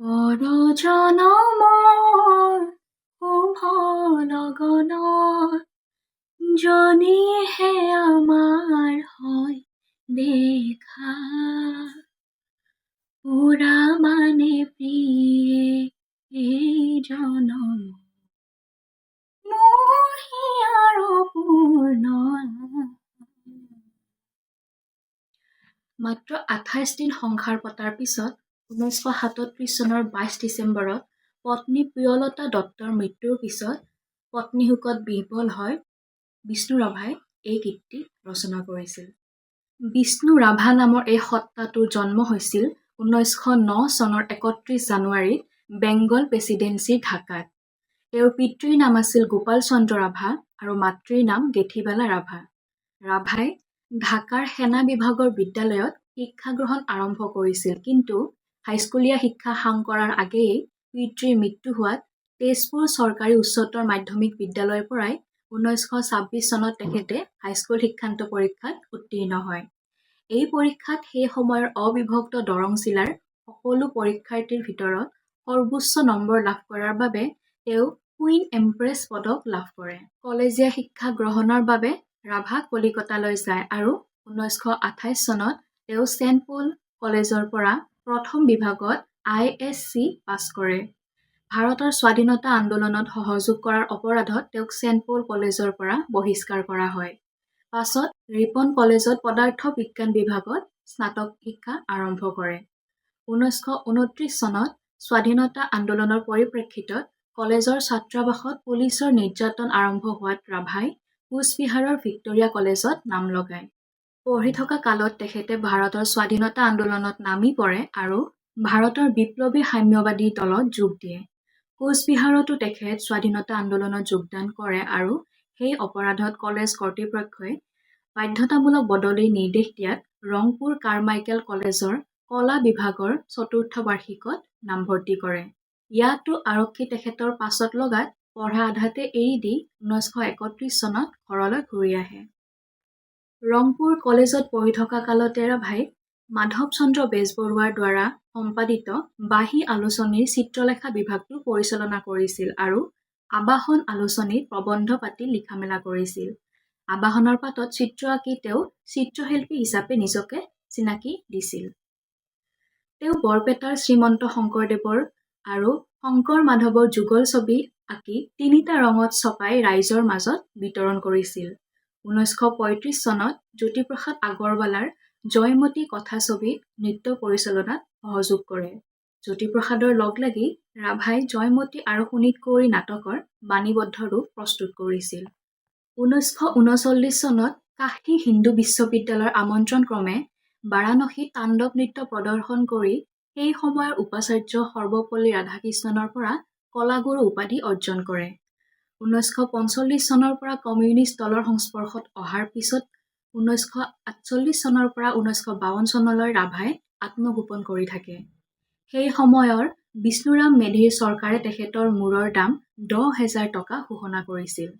পৰজনমৰ শুভ লগনত যদিহে আমাৰ হয় দেখা, পুৰা মানে প্ৰিয়ে এই জনম মোহি আৰু পূৰ্ণ। মাত্ৰ ২৮ দিন সংসাৰ পতাৰ পিছত ১৯৩৭ চনৰ ২২ ডিচেম্বৰত পত্নী প্ৰিয়লতা দত্তৰ মৃত্যুৰ পিছত পত্নীশোকত বিহ্বল হৈ বিষ্ণু ৰাভাই এই গীতটি ৰচনা কৰিছিল। বিষ্ণু ৰাভা নামৰ এই সত্তাটোৰ জন্ম হৈছিল ১৯০৯ চনৰ ৩১ জানুৱাৰীত বেংগল প্ৰেচিডেন্সিৰ ঢাকাত। তেওঁৰ পিতৃৰ নাম আছিল গোপাল চন্দ্ৰ ৰাভা আৰু মাতৃৰ নাম গেথিবালা ৰাভা। ৰাভাই ঢাকাৰ সেনা বিভাগৰ বিদ্যালয়ত শিক্ষা গ্ৰহণ আৰম্ভ কৰিছিল, কিন্তু হাইস্কুলীয়া শিক্ষা সাং কৰাৰ আগেয়ে পিতৃৰ মৃত্যু হোৱাত তেজপুৰ চৰকাৰী উচ্চতৰ মাধ্যমিক বিদ্যালয়ৰ পৰাই ১৯২৬ চনত তেখেতে হাইস্কুল শিক্ষান্ত পৰীক্ষাত উত্তীৰ্ণ হয়। এই পৰীক্ষাত সেই সময়ৰ অবিভক্ত দৰং জিলাৰ সকলো পৰীক্ষাৰ্থীৰ ভিতৰত সৰ্বোচ্চ নম্বৰ লাভ কৰাৰ বাবে তেওঁ কুইন এম্প্ৰেছ পদক লাভ কৰে। কলেজীয়া শিক্ষা গ্ৰহণৰ বাবে ৰাভা কলিকতালৈ যায় আৰু ১৯২৮ চনত তেওঁ ছেণ্ট পল কলেজৰ পৰা প্ৰথম বিভাগত ISc পাছ কৰে। ভাৰতৰ স্বাধীনতা আন্দোলনত সহযোগ কৰাৰ অপৰাধত তেওঁক ছেণ্ট পল কলেজৰ পৰা বহিষ্কাৰ কৰা হয়। পাছত ৰিপন কলেজত পদাৰ্থ বিজ্ঞান বিভাগত স্নাতক শিক্ষা আৰম্ভ কৰে। ১৯২৯ চনত স্বাধীনতা আন্দোলনৰ পৰিপ্ৰেক্ষিতত কলেজৰ ছাত্ৰাবাসত পুলিচৰ নিৰ্যাতন আৰম্ভ হোৱাত ৰাভাই কোচবিহাৰৰ ভিক্টোৰিয়া কলেজত নাম লগায়। পঢ়ি থকা কালত তেখেতে ভাৰতৰ স্বাধীনতা আন্দোলনত নামি পৰে আৰু ভাৰতৰ বিপ্লৱী সাম্যবাদী দলত যোগ দিয়ে। কোচবিহাৰতো তেখেত স্বাধীনতা আন্দোলনত যোগদান কৰে আৰু সেই অপৰাধত কলেজ কৰ্তৃপক্ষই বাধ্যতামূলক বদলিৰ নিৰ্দেশ দিয়াত ৰংপুৰ কাৰমাইকেল কলেজৰ কলা বিভাগৰ চতুৰ্থ বাৰ্ষিকত নামভৰ্তি কৰে। ইয়াতো আৰক্ষী তেখেতৰ পাছত লগাত পঢ়া আধাতে এৰি দি ১৯৩১ চনত ঘৰলৈ ঘূৰি আহে। ৰংপুৰ কলেজত পঢ়ি থকা কালতে ৰাভাই মাধৱ চন্দ্ৰ বেজবৰুৱাৰ দ্বাৰা সম্পাদিত বাঁহী আলোচনীৰ চিত্ৰলেখা বিভাগটো পৰিচালনা কৰিছিল আৰু আবাহন আলোচনীত প্ৰবন্ধ পাতি লিখা-মেলা কৰিছিল। আবাহনৰ পাতত চিত্ৰ আঁকি তেওঁ চিত্ৰশিল্পী হিচাপে নিজকে চিনাকি দিছিল। তেওঁ বৰপেটাৰ শ্ৰীমন্ত শংকৰদেৱৰ আৰু শংকৰ মাধৱৰ যুগল ছবি আঁকি ৩টা ৰঙত ছপাই ৰাইজৰ মাজত বিতৰণ কৰিছিল। ১৯৩৫ চনত জ্যোতিপ্ৰসাদ আগৰৱালাৰ জয়মতী কথাছবিত নৃত্য পৰিচালনাত সহযোগ কৰে। জ্যোতিপ্ৰসাদৰ লগ লাগি ৰাভাই জয়মতী আৰু শোণিতকৌৰী নাটকৰ বাণীবদ্ধ ৰূপ প্ৰস্তুত কৰিছিল। ১৯৩৯ চনত কাশী হিন্দু বিশ্ববিদ্যালয়ৰ আমন্ত্ৰণক্ৰমে বাৰাণসীত তাণ্ডৱ নৃত্য প্ৰদৰ্শন কৰি সেই সময়ৰ উপাচাৰ্য সৰ্বপল্লী ৰাধাকৃষ্ণনৰ পৰা কলাগুৰু উপাধি অৰ্জন কৰে। ১৯৪৫ চনৰ পৰা কমিউনিষ্ট দলৰ সংস্পৰ্শত অহাৰ পিছত ১৯৪৮ চনৰ পৰা ১৯৫২ চনলৈ ৰাভাই আত্মগোপন কৰি থাকে। সেই সময়ৰ বিষ্ণুৰাম মেধিৰ চৰকাৰে তেখেতৰ মূৰৰ দাম ১০,০০০ টকা ঘোষণা কৰিছিল।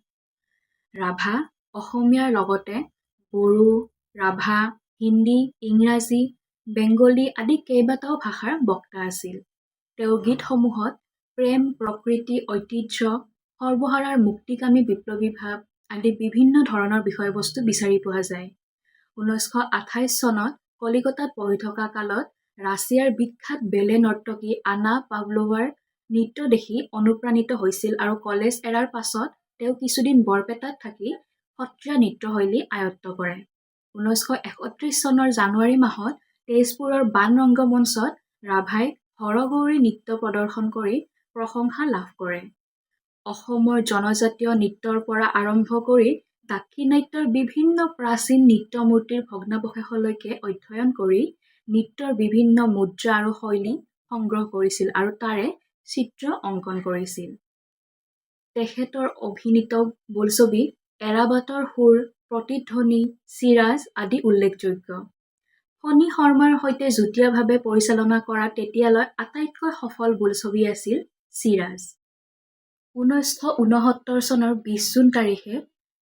ৰাভা অসমীয়াৰ লগতে বড়ো, ৰাভা, হিন্দী, ইংৰাজী, বেংগলী আদি কেইবাটাও ভাষাৰ বক্তা আছিল। তেওঁৰ গীতসমূহত প্ৰেম, প্ৰকৃতি, ঐতিহ্য, সৰ্বহাৰাৰ মুক্তিকামী বিপ্লৱী ভাৱ আদি বিভিন্ন ধৰণৰ বিষয়বস্তু বিচাৰি পোৱা যায়। ১৯২৮ চনত কলিকতাত পঢ়ি থকা কালত ৰাছিয়াৰ বিখ্যাত বেলে নৰ্তকী আনা পাভলোৱাৰ নৃত্য দেখি অনুপ্ৰাণিত হৈছিল আৰু কলেজ এৰাৰ পাছত তেওঁ কিছুদিন বৰপেটাত থাকি সত্ৰীয়া নৃত্যশৈলী আয়ত্ত কৰে। ১৯৩১ চনৰ জানুৱাৰী মাহত তেজপুৰৰ বাণ ৰংগমঞ্চত ৰাভাই হৰগৌৰী নৃত্য প্ৰদৰ্শন কৰি প্ৰশংসা লাভ কৰে। অসমৰ জনজাতীয় নৃত্যৰ পৰা আৰম্ভ কৰি দাক্ষিণাত্যৰ বিভিন্ন প্ৰাচীন নৃত্যমূৰ্তিৰ ভগ্নাৱশেষলৈকে অধ্যয়ন কৰি নৃত্যৰ বিভিন্ন মুদ্ৰা আৰু শৈলী সংগ্ৰহ কৰিছিল আৰু তাৰে চিত্ৰ অংকন কৰিছিল। তেখেতৰ অভিনীত বোলছবি এৰাবাটৰ সুৰ, প্ৰতিধ্বনি, চিৰাজ আদি উল্লেখযোগ্য। ফণী শৰ্মাৰ সৈতে যুটীয়াভাৱে পৰিচালনা কৰা তেতিয়ালৈ আটাইতকৈ সফল বোলছবি আছিল চিৰাজ। ১৯৬৯ চনৰ ২০ জুন তাৰিখে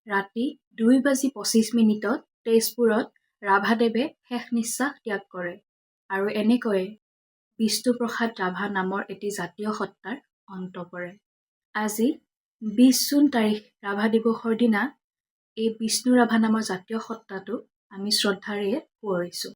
ৰাতি ২:২৫ তেজপুৰত ৰাভাদেৱে শেষ নিশ্বাস ত্যাগ কৰে আৰু এনেকৈয়ে বিষ্ণুপ্ৰসাদ ৰাভা নামৰ এটি জাতীয় সত্তাৰ অন্ত পৰে। আজি ২০ জুন তাৰিখ ৰাভা দিৱসৰ দিনা এই বিষ্ণু ৰাভা নামৰ জাতীয় সত্তাটোক আমি শ্ৰদ্ধাৰে সোঁৱৰিছোঁ।